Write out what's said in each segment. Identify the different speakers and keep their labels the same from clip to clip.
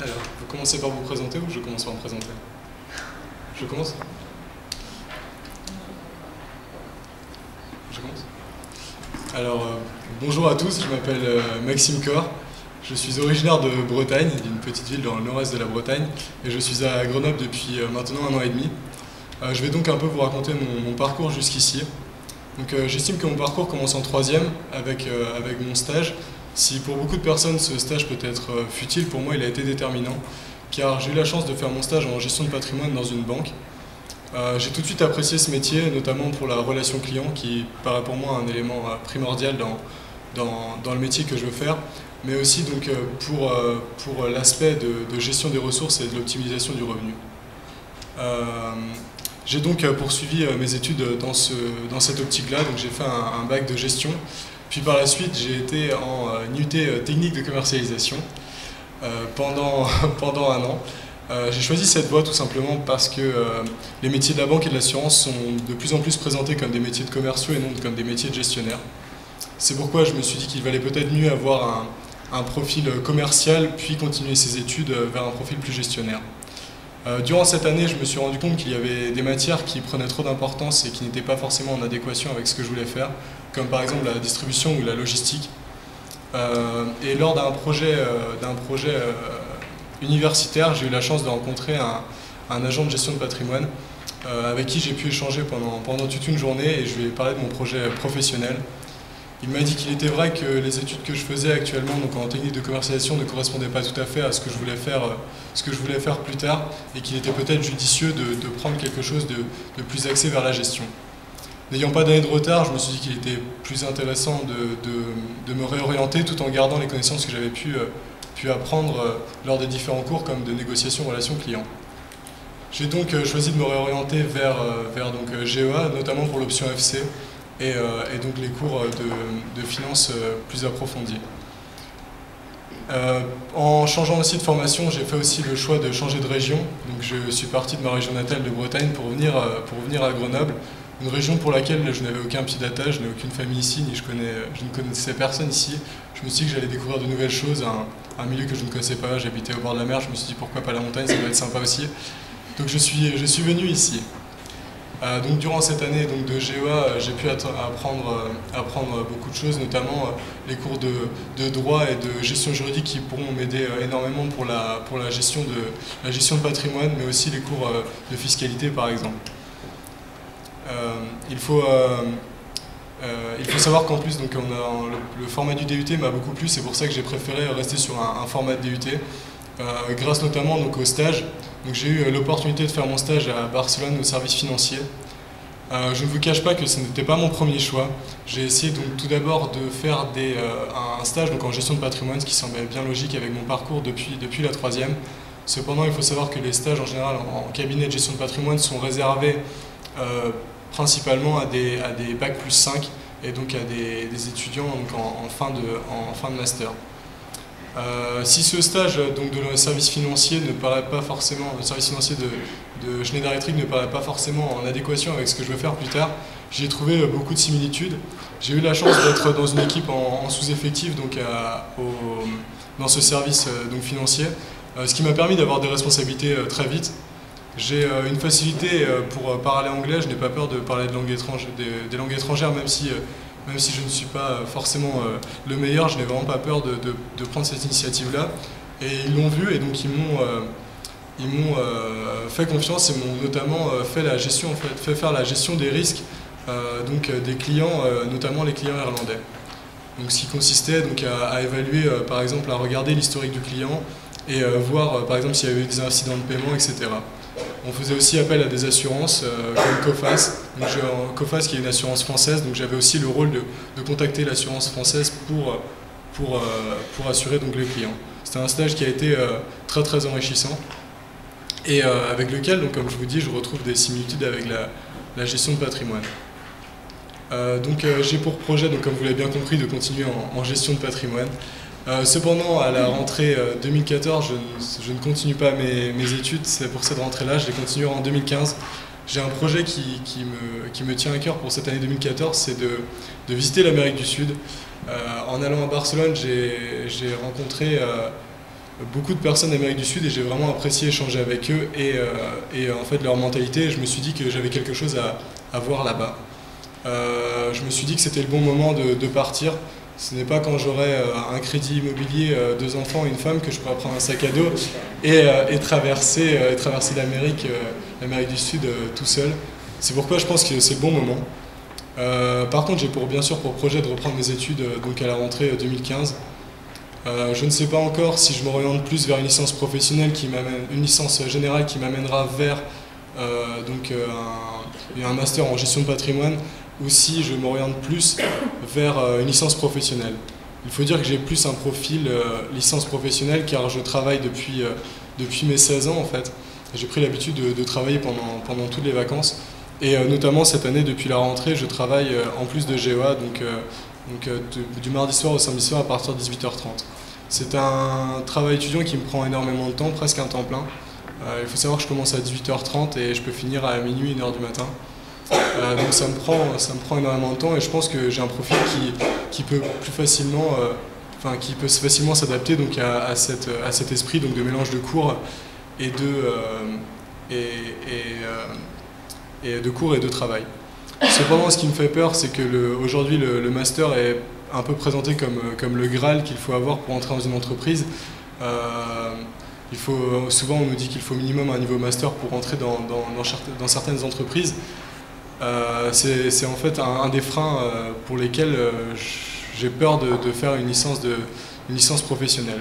Speaker 1: Alors, vous commencez par vous présenter ou je commence par me présenter? Je commence? Je commence? Alors, bonjour à tous, je m'appelle Maxime Cor. Je suis originaire de Bretagne, d'une petite ville dans le nord-est de la Bretagne, et je suis à Grenoble depuis maintenant 1 an et demi. Je vais donc un peu vous raconter mon parcours jusqu'ici. Donc, j'estime que mon parcours commence en 3e avec mon stage. Si pour beaucoup de personnes ce stage peut être futile, pour moi il a été déterminant, car j'ai eu la chance de faire mon stage en gestion de patrimoine dans une banque. J'ai tout de suite apprécié ce métier, notamment pour la relation client, qui paraît pour moi un élément primordial dans le métier que je veux faire, mais aussi donc, pour l'aspect de gestion des ressources et de l'optimisation du revenu. J'ai donc poursuivi mes études dans cette optique-là, donc j'ai fait un bac de gestion. Puis par la suite, j'ai été en UT technique de commercialisation pendant 1 an. J'ai choisi cette voie tout simplement parce que les métiers de la banque et de l'assurance sont de plus en plus présentés comme des métiers de commerciaux et non comme des métiers de gestionnaires. C'est pourquoi je me suis dit qu'il valait peut-être mieux avoir un profil commercial puis continuer ses études vers un profil plus gestionnaire. Durant cette année, je me suis rendu compte qu'il y avait des matières qui prenaient trop d'importance et qui n'étaient pas forcément en adéquation avec ce que je voulais faire, comme par exemple la distribution ou la logistique. Et lors d'un projet universitaire, j'ai eu la chance de rencontrer un agent de gestion de patrimoine avec qui j'ai pu échanger pendant toute une journée et je lui ai parlé de mon projet professionnel. Il m'a dit qu'il était vrai que les études que je faisais actuellement, donc en technique de commercialisation, ne correspondaient pas tout à fait à ce que je voulais faire plus tard, et qu'il était peut-être judicieux de prendre quelque chose de plus axé vers la gestion. N'ayant pas d'année de retard, je me suis dit qu'il était plus intéressant de me réorienter tout en gardant les connaissances que j'avais pu apprendre lors des différents cours, comme de négociation relation client. J'ai donc choisi de me réorienter vers GEA, notamment pour l'option FC, et donc les cours de finance plus approfondis. En changeant aussi de formation, j'ai fait aussi le choix de changer de région. Donc je suis parti de ma région natale de Bretagne pour venir à Grenoble, une région pour laquelle je n'avais aucun pied d'attache, je n'ai aucune famille ici, je ne connaissais personne ici. Je me suis dit que j'allais découvrir de nouvelles choses, un milieu que je ne connaissais pas. J'habitais au bord de la mer, je me suis dit pourquoi pas la montagne, ça doit être sympa aussi. Donc je suis venu ici. Donc durant cette année de GEA, j'ai pu apprendre beaucoup de choses, notamment les cours de droit et de gestion juridique qui pourront m'aider énormément pour la gestion de patrimoine, mais aussi les cours de fiscalité par exemple. Il faut savoir qu'en plus le format du DUT m'a beaucoup plu, c'est pour ça que j'ai préféré rester sur un format de DUT, grâce notamment au stage. J'ai eu l'opportunité de faire mon stage à Barcelone au service financier. Je ne vous cache pas que ce n'était pas mon premier choix. J'ai essayé tout d'abord de faire un stage en gestion de patrimoine, ce qui semblait bien logique avec mon parcours depuis la 3e. Cependant, il faut savoir que les stages en général en cabinet de gestion de patrimoine sont réservés principalement à des bac plus 5 et donc à des étudiants en fin de master. Si ce stage donc, de le service financier ne paraît pas forcément, le service financier de Schneider Electric ne paraît pas forcément en adéquation avec ce que je veux faire plus tard, j'y ai trouvé beaucoup de similitudes. J'ai eu la chance d'être dans une équipe en sous-effectif donc dans ce service donc financier, ce qui m'a permis d'avoir des responsabilités très vite. J'ai une facilité pour parler anglais, je n'ai pas peur de parler de des langues étrangères, même si je ne suis pas forcément le meilleur, je n'ai vraiment pas peur de prendre cette initiative-là. Et ils l'ont vu et donc ils m'ont fait confiance et m'ont notamment fait faire la gestion des risques donc, des clients, notamment les clients irlandais. Donc, ce qui consistait donc, à évaluer, par exemple, à regarder l'historique du client et voir, par exemple, s'il y avait eu des incidents de paiement, etc. On faisait aussi appel à des assurances comme Coface, donc Coface qui est une assurance française, donc j'avais aussi le rôle de contacter l'assurance française pour assurer donc, les clients. C'était un stage qui a été très très enrichissant et avec lequel, donc, comme je vous dis, je retrouve des similitudes avec la gestion de patrimoine. J'ai pour projet, donc, comme vous l'avez bien compris, de continuer en gestion de patrimoine. Cependant, à la rentrée 2014, je ne continue pas mes études, c'est pour cette rentrée-là, je les continuerai en 2015. J'ai un projet qui me tient à cœur pour cette année 2014, c'est de visiter l'Amérique du Sud. En allant à Barcelone, j'ai rencontré beaucoup de personnes d'Amérique du Sud et j'ai vraiment apprécié échanger avec eux et en fait leur mentalité. Je me suis dit que j'avais quelque chose à voir là-bas. Je me suis dit que c'était le bon moment de partir. Ce n'est pas quand j'aurai un crédit immobilier, 2 enfants et une femme que je pourrai prendre un sac à dos et traverser l'Amérique du Sud tout seul. C'est pourquoi je pense que c'est le bon moment. Par contre, j'ai bien sûr pour projet de reprendre mes études donc à la rentrée 2015. Je ne sais pas encore si je m'oriente plus vers une licence professionnelle, une licence générale qui m'amènera vers un master en gestion de patrimoine, ou si je m'oriente plus vers une licence professionnelle. Il faut dire que j'ai plus un profil licence professionnelle car je travaille depuis mes 16 ans en fait. J'ai pris l'habitude de travailler pendant toutes les vacances et notamment cette année depuis la rentrée je travaille en plus de GEA du mardi soir au samedi soir à partir de 18h30. C'est un travail étudiant qui me prend énormément de temps, presque un temps plein. Il faut savoir que je commence à 18h30 et je peux finir à minuit, 1h du matin. Donc ça me prend énormément de temps et je pense que j'ai un profil qui peut plus facilement, qui peut facilement s'adapter donc à cet esprit donc de mélange de cours et de cours et de travail. Cependant, ce qui me fait peur, c'est que aujourd'hui le master est un peu présenté comme le Graal qu'il faut avoir pour entrer dans une entreprise. Souvent on nous dit qu'il faut minimum un niveau master pour entrer dans certaines entreprises. C'est en fait un des freins pour lesquels j'ai peur de faire une licence professionnelle.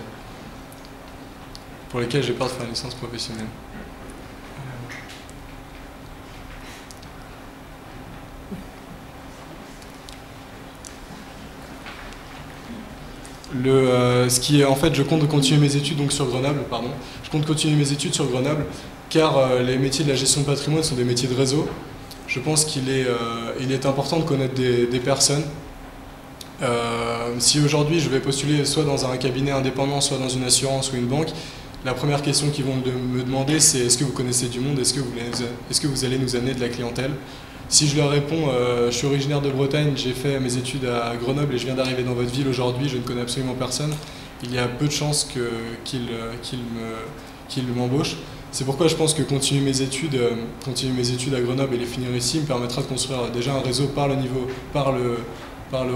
Speaker 1: En fait, je compte continuer mes études donc sur Grenoble, pardon. Je compte continuer mes études sur Grenoble car les métiers de la gestion de patrimoine sont des métiers de réseau. Je pense qu'il est important de connaître des personnes. Si aujourd'hui je vais postuler soit dans un cabinet indépendant, soit dans une assurance ou une banque, la première question qu'ils vont me demander c'est est-ce que vous connaissez du monde, est-ce que vous allez nous amener de la clientèle? Si je leur réponds je suis originaire de Bretagne, j'ai fait mes études à Grenoble et je viens d'arriver dans votre ville aujourd'hui, je ne connais absolument personne, il y a peu de chances qu'ils m'embauchent. C'est pourquoi je pense que continuer mes études à Grenoble et les finir ici me permettra de construire déjà un réseau par le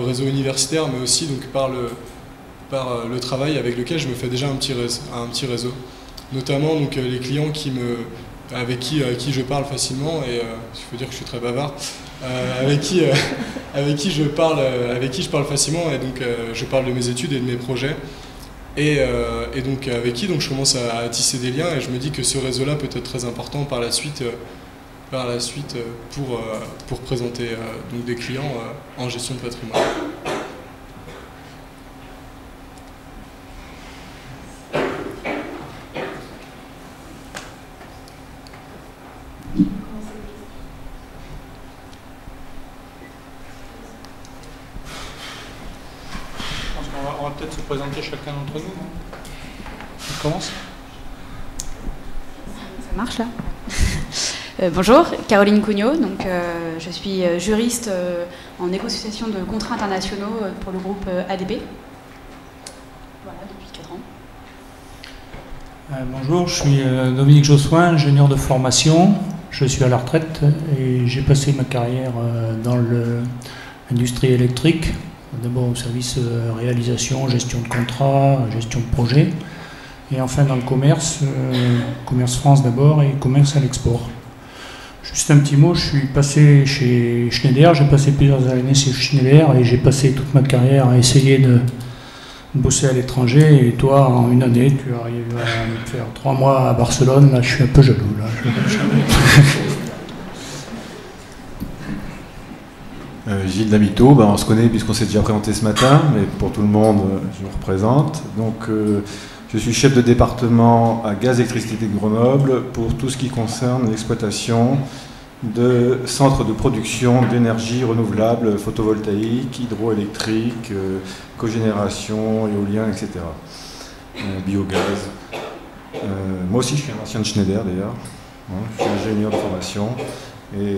Speaker 1: réseau universitaire, mais aussi donc par le travail avec lequel je me fais déjà un petit réseau. Notamment donc, les clients avec qui je parle facilement, et il faut dire que je suis très bavard, avec qui je parle facilement, et donc je parle de mes études et de mes projets. Et donc avec qui je commence à tisser des liens et je me dis que ce réseau-là peut être très important par la suite pour présenter donc des clients en gestion de patrimoine.
Speaker 2: On va peut-être se présenter chacun d'entre nous. On commence.
Speaker 3: Ça marche là. Bonjour, Caroline Cugnot, donc, je suis juriste en négociation de contrats internationaux pour le groupe ADP. Voilà, depuis 4 ans.
Speaker 2: Bonjour, je suis Dominique Jossoin, ingénieur de formation. Je suis à la retraite et j'ai passé ma carrière dans l'industrie électrique, d'abord au service réalisation, gestion de contrats, gestion de projet, et enfin dans le commerce, commerce France d'abord et commerce à l'export. Juste un petit mot, je suis passé chez Schneider, j'ai passé plusieurs années chez Schneider et j'ai passé toute ma carrière à essayer de bosser à l'étranger, et toi en une année tu arrives à me faire 3 mois à Barcelone, là je suis un peu jaloux. Là.
Speaker 4: Gilles Lamito, on se connaît puisqu'on s'est déjà présenté ce matin, mais pour tout le monde, je me représente. Donc, je suis chef de département à Gaz Électricité de Grenoble pour tout ce qui concerne l'exploitation de centres de production d'énergie renouvelable, photovoltaïque, hydroélectrique, cogénération, éolien, etc. Biogaz. Moi aussi, je suis un ancien de Schneider d'ailleurs. Je suis ingénieur de formation. Et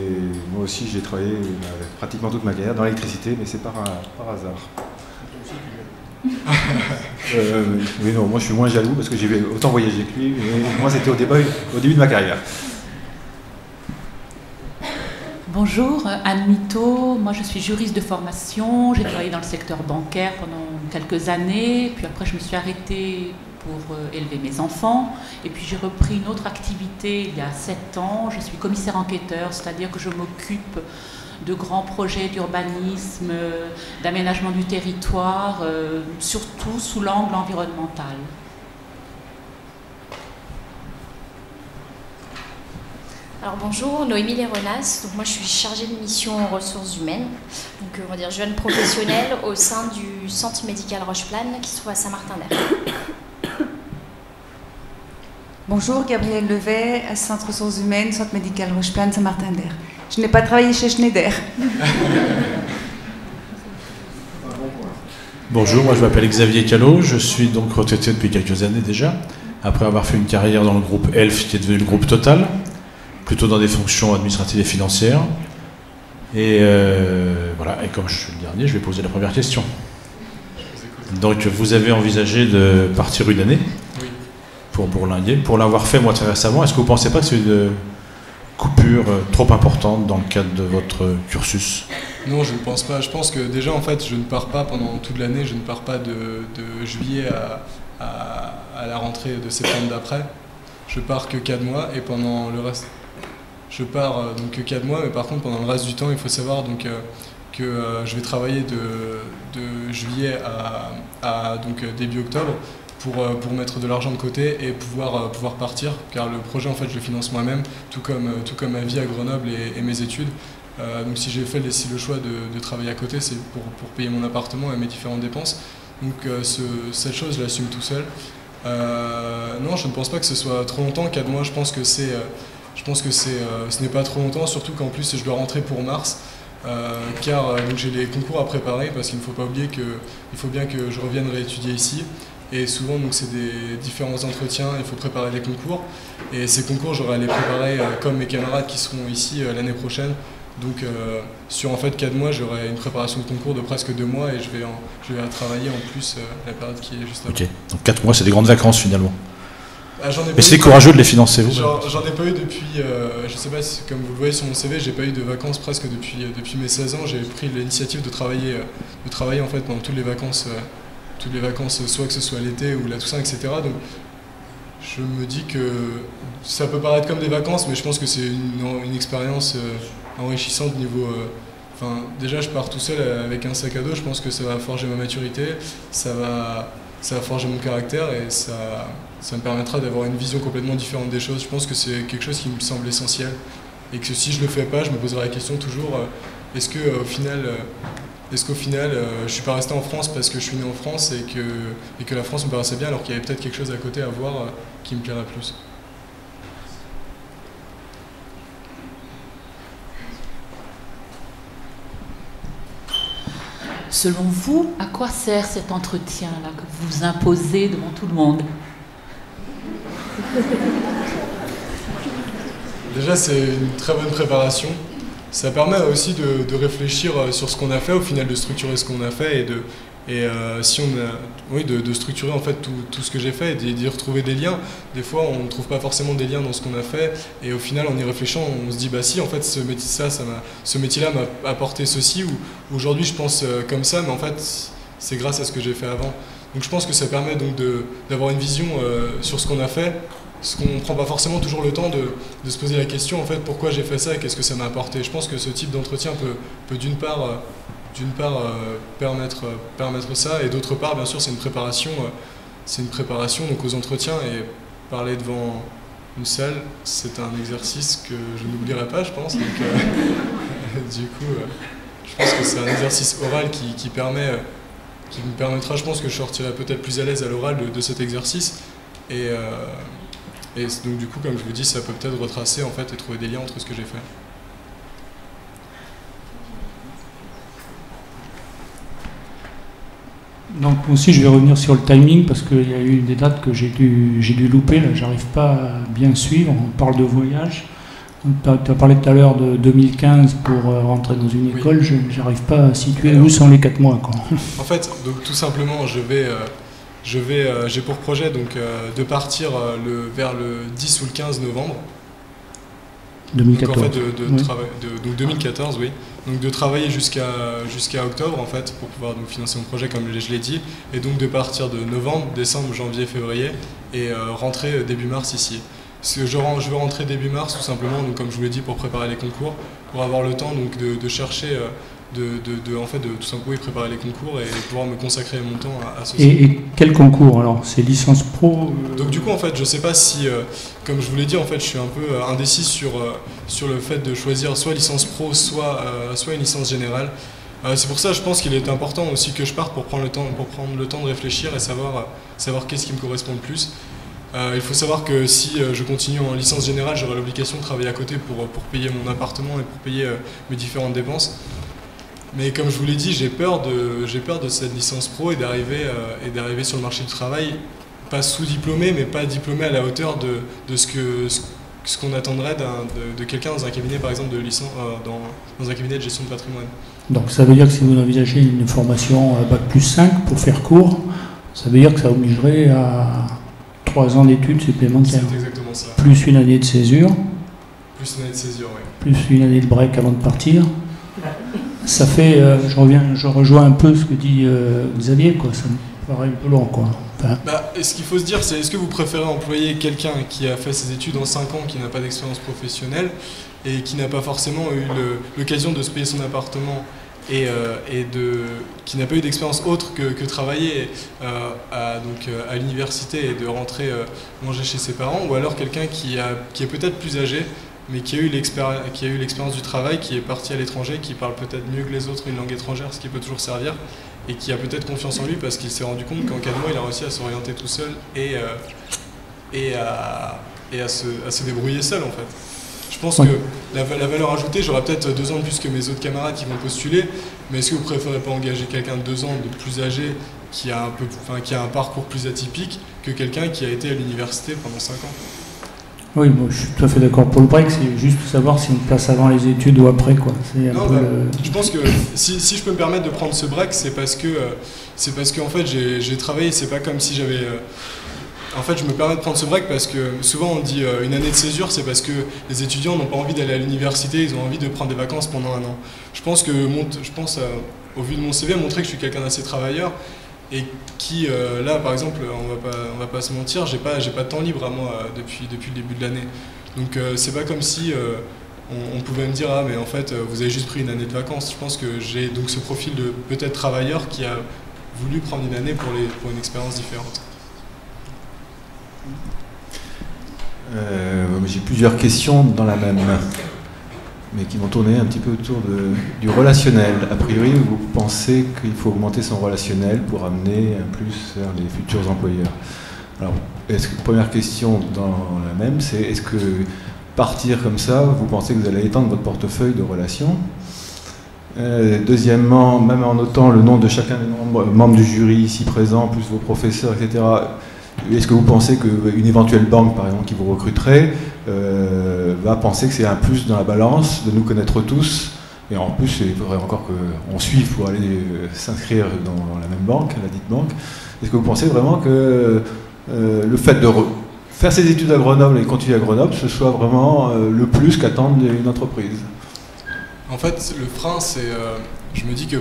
Speaker 4: moi aussi, j'ai travaillé pratiquement toute ma carrière dans l'électricité, mais c'est par hasard. Oui, non, moi je suis moins jaloux parce que j'ai autant voyagé que lui, mais moi c'était au début de ma carrière.
Speaker 5: Bonjour, Anne Mito, moi je suis juriste de formation, j'ai travaillé dans le secteur bancaire pendant quelques années, puis après je me suis arrêtée pour élever mes enfants, et puis j'ai repris une autre activité il y a 7 ans, je suis commissaire enquêteur, c'est-à-dire que je m'occupe de grands projets d'urbanisme, d'aménagement du territoire, surtout sous l'angle environnemental.
Speaker 6: Alors bonjour, Noémie Léronas, donc moi je suis chargée de mission en ressources humaines, donc on va dire jeune professionnelle au sein du centre médical Rocheplane qui se trouve à Saint-Martin-d'Air.
Speaker 7: Bonjour, Gabrielle Levet, assistante ressources humaines, centre médical Rocheplane, Saint-Martin-d'Air. Je n'ai pas travaillé chez Schneider.
Speaker 8: Bonjour, moi je m'appelle Xavier Callot, je suis donc retraité depuis quelques années déjà, après avoir fait une carrière dans le groupe ELF qui est devenu le groupe Total, plutôt dans des fonctions administratives et financières. Et voilà, et comme je suis le dernier, je vais poser la première question. Donc vous avez envisagé de partir une année pour bourlinguer. Pour l'avoir fait moi très récemment, est-ce que vous ne pensez pas que c'est une coupure trop importante dans le cadre de votre cursus?
Speaker 1: Non, je ne pense pas. Je pense que déjà, en fait, je ne pars pas pendant toute l'année. Je ne pars pas de juillet à la rentrée de septembre d'après. Je pars que 4 mois et pendant le reste... Je pars donc que 4 mois, mais par contre, pendant le reste du temps, il faut savoir donc, que je vais travailler de juillet à donc, début octobre pour mettre de l'argent de côté et pouvoir partir, car le projet, en fait, je le finance moi-même, tout comme ma vie à Grenoble et mes études. Donc si j'ai fait le choix de travailler à côté, c'est pour payer mon appartement et mes différentes dépenses. Donc cette chose, je l'assume tout seul. Non, je ne pense pas que ce soit trop longtemps. 4 mois, je pense que ce n'est pas trop longtemps, surtout qu'en plus je dois rentrer pour mars, car donc j'ai les concours à préparer, parce qu'il ne faut pas oublier qu'il faut bien que je revienne réétudier ici. Et souvent, donc, c'est des différents entretiens, il faut préparer des concours. Et ces concours, j'aurai à les préparer comme mes camarades qui seront ici l'année prochaine. Donc sur en fait 4 mois, j'aurai une préparation de concours de presque 2 mois et je vais travailler en plus la période qui est juste avant.
Speaker 8: Ok, donc 4 mois, c'est des grandes vacances finalement.
Speaker 1: Mais
Speaker 8: c'est courageux de les financer, vous?
Speaker 1: J'en ai pas eu depuis, je sais pas si, comme vous le voyez sur mon CV, j'ai pas eu de vacances presque depuis mes 16 ans. J'ai pris l'initiative de travailler en fait pendant toutes les vacances, soit que ce soit l'été ou la Toussaint, etc. Donc je me dis que ça peut paraître comme des vacances, mais je pense que c'est une expérience enrichissante niveau... déjà, je pars tout seul avec un sac à dos, je pense que ça va forger ma maturité, ça va forger mon caractère et ça me permettra d'avoir une vision complètement différente des choses. Je pense que c'est quelque chose qui me semble essentiel et que si je le fais pas, je me poserai la question toujours, est-ce qu'au final, je suis pas resté en France parce que je suis né en France et que la France me paraissait bien alors qu'il y avait peut-être quelque chose à côté à voir qui me plairait plus.
Speaker 5: selon vous, à quoi sert cet entretien-là que vous imposez devant tout le monde?
Speaker 1: Déjà, c'est une très bonne préparation. Ça permet aussi de réfléchir sur ce qu'on a fait, au final de structurer ce qu'on a fait si on a, oui, de structurer en fait tout ce que j'ai fait et d'y retrouver des liens. Des fois, on ne trouve pas forcément des liens dans ce qu'on a fait et au final, en y réfléchissant, on se dit bah si, en fait, ce métier-là m'a apporté ceci ou aujourd'hui, je pense comme ça, mais en fait, c'est grâce à ce que j'ai fait avant. Donc, je pense que ça permet donc d'avoir une vision sur ce qu'on a fait. Parce qu'on ne prend pas forcément toujours le temps de se poser la question en fait pourquoi j'ai fait ça et qu'est-ce que ça m'a apporté. Je pense que ce type d'entretien peut d'une part permettre ça et d'autre part bien sûr c'est une préparation donc aux entretiens et parler devant une salle c'est un exercice que je n'oublierai pas je pense. Donc, du coup je pense que c'est un exercice oral qui me permettra, je pense que je sortirai peut-être plus à l'aise à l'oral de cet exercice et donc du coup, comme je vous dis, ça peut peut-être retracer en fait et trouver des liens entre ce que j'ai fait.
Speaker 2: Donc aussi, je vais revenir sur le timing parce qu'il y a eu des dates que j'ai dû louper. Là, j'arrive pas à bien suivre. On parle de voyage. Tu as parlé tout à l'heure de 2015 pour rentrer dans une école. Oui. Je n'arrive pas à situer où sont les 4 mois. Quoi.
Speaker 1: En fait, donc tout simplement, j'ai pour projet donc, de partir vers le 10 ou le 15 novembre.
Speaker 2: 2014.
Speaker 1: Donc, en fait, donc 2014, oui. Donc de travailler jusqu'à octobre en fait pour pouvoir donc, financer mon projet comme je l'ai dit, et donc de partir de novembre, décembre, janvier, février et rentrer début mars ici. Parce que je veux rentrer début mars tout simplement, donc comme je vous l'ai dit, pour préparer les concours, pour avoir le temps donc de chercher. En fait, de tout simplement préparer les concours et pouvoir me consacrer mon temps à ceci.
Speaker 2: Et quel concours alors? C'est licence pro
Speaker 1: Donc du coup, en fait, je sais pas si, comme je vous l'ai dit, en fait, je suis un peu indécis sur le fait de choisir soit licence pro, soit une licence générale. C'est pour ça, je pense qu'il est important aussi que je parte pour prendre le temps de réfléchir et savoir qu'est-ce qui me correspond le plus. Il faut savoir que si je continue en licence générale, j'aurai l'obligation de travailler à côté pour payer mon appartement et pour payer mes différentes dépenses. Mais comme je vous l'ai dit, j'ai peur de cette licence pro et d'arriver sur le marché du travail, pas sous-diplômé, mais pas diplômé à la hauteur de ce qu'on attendrait de quelqu'un dans un cabinet, par exemple, dans un cabinet de gestion de patrimoine.
Speaker 2: Donc ça veut dire que si vous envisagez une formation Bac plus 5 pour faire court, ça veut dire que ça obligerait à 3 ans d'études supplémentaires.
Speaker 1: C'est exactement ça.
Speaker 2: Plus une année de césure.
Speaker 1: Plus une année de césure, oui.
Speaker 2: Plus une année de break avant de partir. Ça fait, je rejoins un peu ce que dit Xavier, quoi. Ça me paraît un peu long, quoi. Enfin...
Speaker 1: Ce qu'il faut se dire, c'est est-ce que vous préférez employer quelqu'un qui a fait ses études en 5 ans, qui n'a pas d'expérience professionnelle et qui n'a pas forcément eu l'occasion de se payer son appartement et qui n'a pas eu d'expérience autre que travailler à l'université et de rentrer manger chez ses parents, ou alors quelqu'un qui est peut-être plus âgé mais qui a eu l'expérience du travail, qui est parti à l'étranger, qui parle peut-être mieux que les autres une langue étrangère, ce qui peut toujours servir, et qui a peut-être confiance en lui parce qu'il s'est rendu compte qu'en 4 mois, il a réussi à s'orienter tout seul et à se débrouiller seul, en fait. Je pense que la valeur ajoutée, j'aurai peut-être 2 ans de plus que mes autres camarades qui vont postuler, mais est-ce que vous préférez pas engager quelqu'un de 2 ans de plus âgé, qui a un parcours plus atypique, que quelqu'un qui a été à l'université pendant 5 ans?
Speaker 2: Oui, moi, je suis tout à fait d'accord pour le break, c'est juste savoir si on place avant les études ou après, quoi.
Speaker 1: Je pense que si je peux me permettre de prendre ce break, c'est parce que en fait j'ai travaillé, c'est pas comme si j'avais... En fait, je me permets de prendre ce break parce que souvent on dit une année de césure, c'est parce que les étudiants n'ont pas envie d'aller à l'université, ils ont envie de prendre des vacances pendant 1 an. Je pense au vu de mon CV, montrer que je suis quelqu'un d'assez travailleur, et qui, là, par exemple, on va pas se mentir, j'ai pas de temps libre à moi depuis le début de l'année. Donc, c'est pas comme si on pouvait me dire, ah, mais en fait, vous avez juste pris une année de vacances. Je pense que j'ai donc ce profil de peut-être travailleur qui a voulu prendre une année pour une expérience différente.
Speaker 4: J'ai plusieurs questions dans la même, mais qui vont tourner un petit peu autour du relationnel. A priori, vous pensez qu'il faut augmenter son relationnel pour amener un plus vers les futurs employeurs. Alors, première question dans la même, c'est est-ce que partir comme ça, vous pensez que vous allez étendre votre portefeuille de relations? Deuxièmement, même en notant le nom de chacun des membres du jury ici présents, plus vos professeurs, etc., est-ce que vous pensez qu'une éventuelle banque, par exemple, qui vous recruterait, va penser que c'est un plus dans la balance de nous connaître tous? Et en plus, il faudrait encore qu'on suive pour aller s'inscrire dans la même banque, la dite banque. Est-ce que vous pensez vraiment que le fait de faire ses études à Grenoble et continuer à Grenoble, ce soit vraiment le plus qu'attendre une entreprise?
Speaker 1: En fait, le frein, c'est... je me dis que...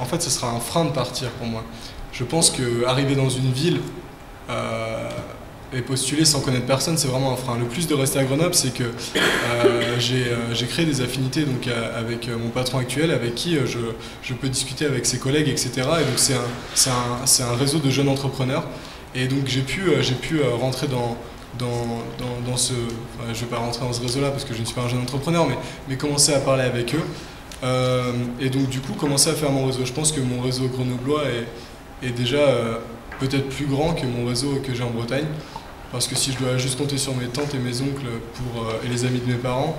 Speaker 1: en fait, ce sera un frein de partir pour moi. Je pense qu'arriver dans une ville et postuler sans connaître personne, c'est vraiment un frein. Le plus de rester à Grenoble, c'est que j'ai créé des affinités donc, avec mon patron actuel, avec qui je peux discuter avec ses collègues, etc. Et donc c'est un réseau de jeunes entrepreneurs. Et donc j'ai pu rentrer dans ce... Enfin, je ne vais pas rentrer dans ce réseau-là parce que je ne suis pas un jeune entrepreneur, mais commencer à parler avec eux. Et donc du coup, commencer à faire mon réseau. Je pense que mon réseau grenoblois est déjà peut-être plus grand que mon réseau que j'ai en Bretagne. Parce que si je dois juste compter sur mes tantes et mes oncles et les amis de mes parents,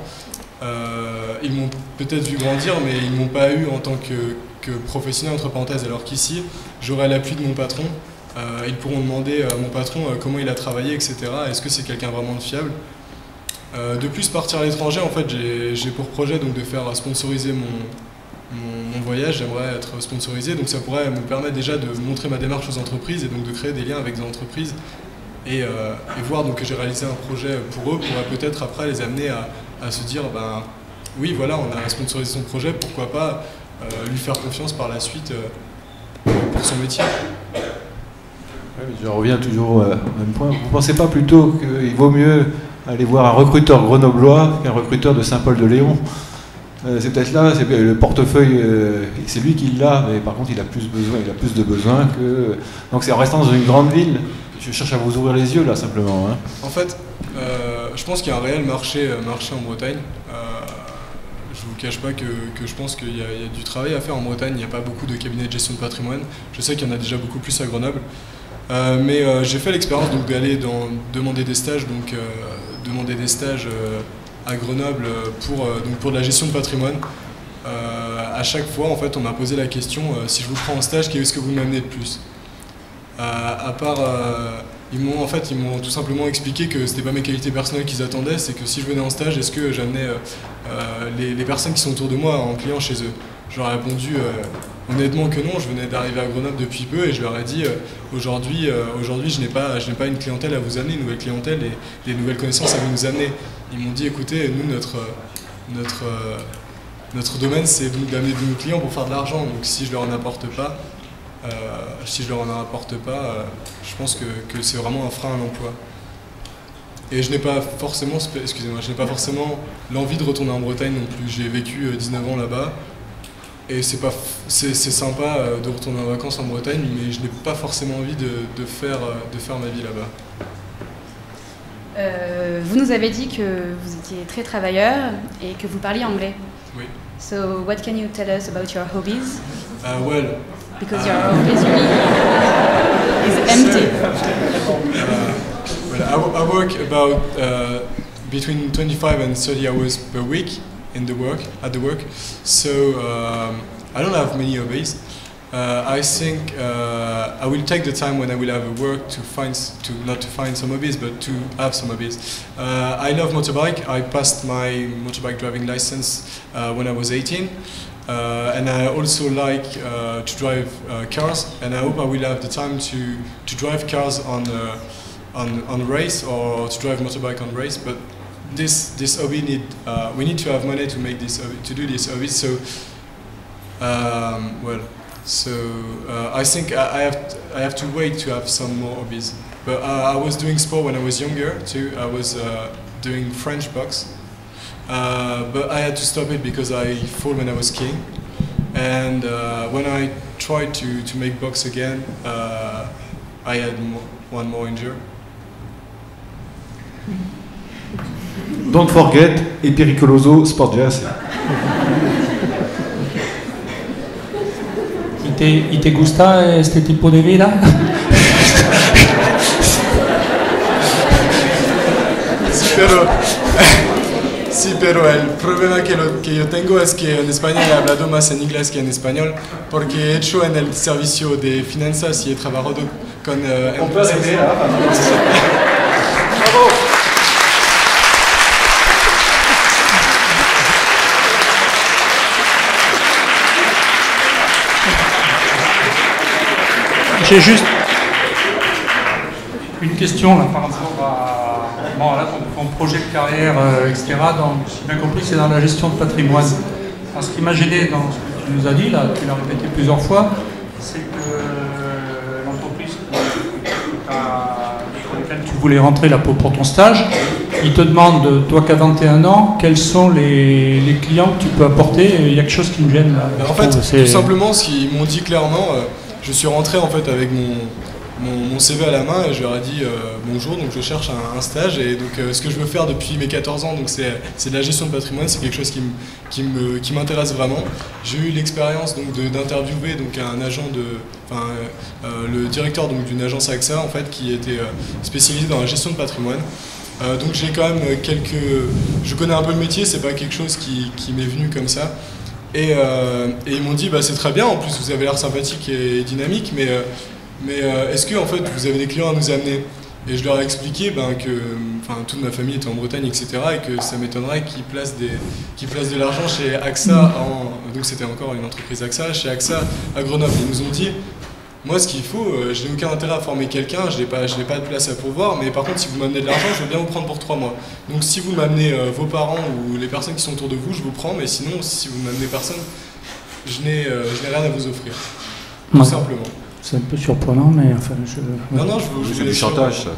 Speaker 1: ils m'ont peut-être vu grandir, mais ils ne m'ont pas eu en tant que professionnel, entre parenthèses. Alors qu'ici, j'aurai l'appui de mon patron. Ils pourront demander à mon patron comment il a travaillé, etc. Est-ce que c'est quelqu'un vraiment de fiable? De plus, partir à l'étranger, en fait, j'ai pour projet donc, de faire sponsoriser mon voyage. J'aimerais être sponsorisé, donc ça pourrait me permettre déjà de montrer ma démarche aux entreprises et donc de créer des liens avec des entreprises et voir donc, que j'ai réalisé un projet pour eux, pourrait peut-être après les amener à se dire ben, oui, voilà, on a sponsorisé son projet, pourquoi pas lui faire confiance par la suite pour son métier.
Speaker 4: Je reviens toujours au même point. Vous ne pensez pas plutôt qu'il vaut mieux aller voir un recruteur grenoblois qu'un recruteur de Saint-Paul-de-Léon? C'est peut-être là, c'est le portefeuille, c'est lui qui l'a, mais par contre il a plus de besoins que... Donc c'est en restant dans une grande ville, je cherche à vous ouvrir les yeux là simplement. Hein.
Speaker 1: En fait, je pense qu'il y a un réel marché en Bretagne. Je ne vous cache pas que je pense qu'il y a du travail à faire en Bretagne, il n'y a pas beaucoup de cabinets de gestion de patrimoine. Je sais qu'il y en a déjà beaucoup plus à Grenoble. Mais j'ai fait l'expérience d'aller demander des stages, à Grenoble pour de la gestion de patrimoine. À chaque fois, en fait, on m'a posé la question si je vous prends en stage, qu'est-ce que vous m'amenez de plus? À part, ils m'ont tout simplement expliqué que c'était pas mes qualités personnelles qu'ils attendaient, c'est que si je venais en stage, est-ce que j'amenais les personnes qui sont autour de moi en client chez eux? Je leur ai répondu honnêtement que non, je venais d'arriver à Grenoble depuis peu et je leur ai dit aujourd'hui je n'ai pas une clientèle à vous amener, une nouvelle clientèle et des nouvelles connaissances à vous nous amener. Ils m'ont dit écoutez, nous notre domaine c'est d'amener de nos clients pour faire de l'argent, donc si je leur en apporte pas, je pense que c'est vraiment un frein à l'emploi. Et je n'ai pas forcément, l'envie de retourner en Bretagne non plus. J'ai vécu 19 ans là-bas. Et c'est sympa de retourner en vacances en Bretagne, mais je n'ai pas forcément envie de faire ma vie là-bas.
Speaker 3: Vous nous avez dit que vous étiez très travailleur et que vous parliez anglais.
Speaker 1: Oui.
Speaker 3: So, what can you tell us about your hobbies? Because your hobbies is empty.
Speaker 1: I work about between 25 and 30 hours per week. At the work, so I don't have many hobbies. I think I will take the time when I will have a work not to find some hobbies, but to have some hobbies. I love motorbike. I passed my motorbike driving license when I was 18, and I also like to drive cars. And I hope I will have the time to drive cars on race or to drive motorbike on race, but. This hobby we need to have money to make to do this hobby. So I think I have to wait to have some more hobbies. But I was doing sport when I was younger too. I was doing French box, but I had to stop it because I fall when I was skiing. And when I tried to make box again, I had one more injury.
Speaker 4: Don't forget, e pericoloso sport jazz.
Speaker 2: ¿Y te gusta este tipo de vida?
Speaker 1: Sí, pero el problema que yo tengo es que en España he hablado más en inglés que en español, porque he hecho en el servicio de finanzas y he trabajado con empresas.
Speaker 2: J'ai juste une question là, par rapport à là, ton projet de carrière, etc. Donc, si j'ai bien compris, c'est dans la gestion de patrimoine. Alors, ce qui m'a gêné dans ce que tu nous as dit, là, tu l'as répété plusieurs fois, c'est que l'entreprise pour laquelle tu voulais rentrer là, pour ton stage, il te demande, toi qui as 21 ans, quels sont les clients que tu peux apporter. Il y a quelque chose qui me gêne là.
Speaker 1: En fait, tout simplement, ce qu'ils m'ont dit clairement, je suis rentré en fait avec mon CV à la main et je leur ai dit bonjour, donc je cherche un stage et donc ce que je veux faire depuis mes 14 ans, donc c'est de la gestion de patrimoine, c'est quelque chose qui m'intéresse vraiment. J'ai eu l'expérience donc d'interviewer donc un agent le directeur donc d'une agence AXA en fait qui était spécialisé dans la gestion de patrimoine. Donc j'ai quand même je connais un peu le métier, c'est pas quelque chose qui m'est venu comme ça. Et ils m'ont dit bah, c'est très bien, en plus vous avez l'air sympathique et dynamique, mais est-ce que en fait vous avez des clients à nous amener? Et je leur ai expliqué que toute ma famille était en Bretagne, etc. et que ça m'étonnerait qu'ils placent de l'argent chez AXA, donc c'était encore une entreprise AXA, chez AXA à Grenoble. Ils nous ont dit moi ce qu'il faut, je n'ai aucun intérêt à former quelqu'un, je n'ai pas de place à pourvoir, mais par contre si vous m'amenez de l'argent, je veux bien vous prendre pour 3 mois. Donc si vous m'amenez vos parents ou les personnes qui sont autour de vous, je vous prends, mais sinon si vous m'amenez personne, je n'ai rien à vous offrir. Tout simplement.
Speaker 2: C'est un peu surprenant, mais enfin
Speaker 1: Non,
Speaker 4: c'est du chantage ça.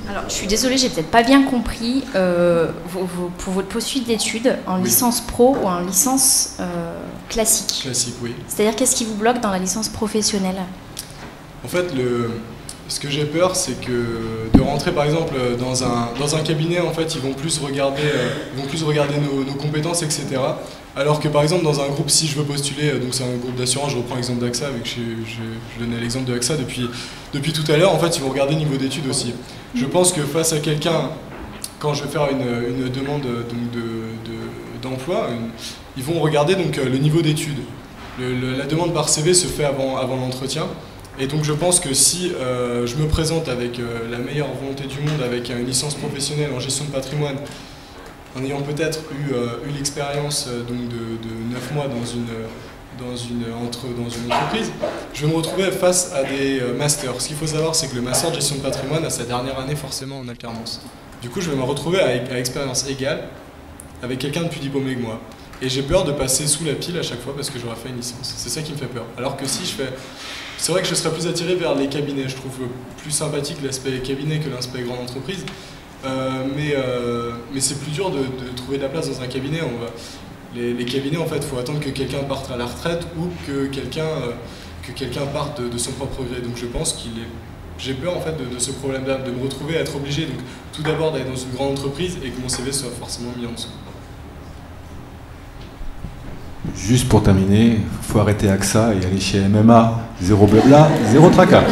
Speaker 6: Alors, je suis désolée, j'ai peut-être pas bien compris. Pour votre poursuite d'études, en licence pro ou en licence classique?
Speaker 1: Classique, oui.
Speaker 6: C'est-à-dire, qu'est-ce qui vous bloque dans la licence professionnelle?
Speaker 1: En fait, ce que j'ai peur, c'est que de rentrer par exemple dans un cabinet, en fait, ils vont plus regarder nos compétences, etc. Alors que par exemple dans un groupe, si je veux postuler, donc c'est un groupe d'assurance, je reprends l'exemple d'AXA, avec je donnais l'exemple de AXA depuis tout à l'heure, en fait ils vont regarder le niveau d'études aussi. Je pense que face à quelqu'un, quand je vais faire une demande d'emploi, ils vont regarder donc le niveau d'études. La demande par CV se fait avant l'entretien. Et donc je pense que si je me présente avec la meilleure volonté du monde, avec une licence professionnelle en gestion de patrimoine, en ayant peut-être eu l'expérience de 9 mois dans une entreprise, je vais me retrouver face à des masters. Ce qu'il faut savoir, c'est que le master de gestion de patrimoine a sa dernière année forcément en alternance. Du coup, je vais me retrouver à expérience égale avec quelqu'un de plus diplômé que moi. Et j'ai peur de passer sous la pile à chaque fois parce que j'aurais fait une licence. C'est ça qui me fait peur. Alors que si je fais... C'est vrai que je serais plus attiré vers les cabinets. Je trouve plus sympathique l'aspect cabinet que l'aspect grande entreprise. Mais c'est plus dur de trouver de la place dans un cabinet. Les cabinets, en fait, il faut attendre que quelqu'un parte à la retraite ou que quelqu'un parte de son propre gré. Donc je pense j'ai peur en fait de ce problème-là, de me retrouver à être obligé donc, tout d'abord d'aller dans une grande entreprise et que mon CV soit forcément mis en dessous.
Speaker 4: Juste pour terminer, il faut arrêter AXA et aller chez MMA. Zéro blabla, zéro tracas.